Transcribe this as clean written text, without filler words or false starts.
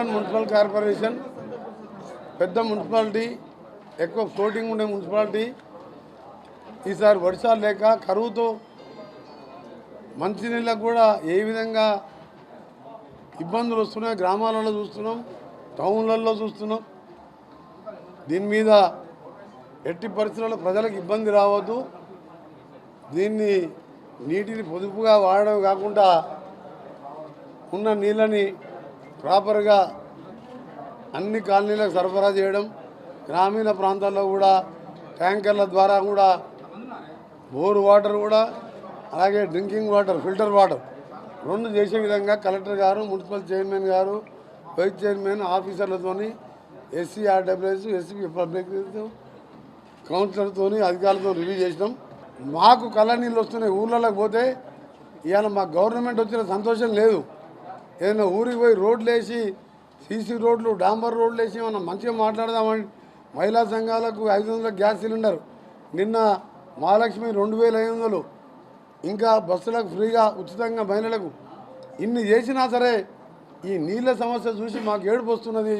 Karimnagar municipal corporation పెద్ద municipality, ఎక్కువ floating ఉండే మున్సిపాలిటీ. ఈసారి వర్షాలు లేక కరువుతో మంచినీళ్ళకు కూడా ఏ విధంగా ఇబ్బందులు వస్తున్నాయి గ్రామాలలో చూస్తున్నాం, టౌన్లలో చూస్తున్నాం. దీని మీద ఎట్టి పరిస్థితుల్లో ప్రజలకు ఇబ్బంది రావద్దు. దీన్ని నీటిని పొదుపుగా వాడడం కాకుండా ఉన్న నీళ్ళని ప్రాపర్గా అన్ని కాలనీలకు సరఫరా చేయడం, గ్రామీణ ప్రాంతాల్లో కూడా ట్యాంకర్ల ద్వారా కూడా బోర్ వాటర్ కూడా అలాగే డ్రింకింగ్ వాటర్, ఫిల్టర్ వాటర్ రెండు చేసే విధంగా కలెక్టర్ గారు, మున్సిపల్ చైర్మన్ గారు, వైస్ చైర్మన్ ఆఫీసర్లతో, ఎస్సీఆర్డబ్ల్యూఎస్, ఎస్సీ పబ్లిక్ కౌన్సిలర్తో, అధికారులతో రివ్యూ చేసినాం. మాకు కళ్ళ నీళ్ళు వస్తున్నాయి. ఊళ్ళలోకి పోతే ఇవాళ మా గవర్నమెంట్ వచ్చిన సంతోషం లేదు. ఏదైనా ఊరికి పోయి రోడ్లు వేసి, సీసీ రోడ్లు, డాంబర్ రోడ్లు వేసి మనం మంచిగా మాట్లాడదామని మహిళా సంఘాలకు 500 గ్యాస్ సిలిండర్, నిన్న మహాలక్ష్మి 2500, ఇంకా బస్సులకు ఫ్రీగా ఉచితంగా మహిళలకు. ఇన్ని చేసినా సరే ఈ నీళ్ళ సమస్య చూసి మాకు ఏడుపు వస్తున్నది.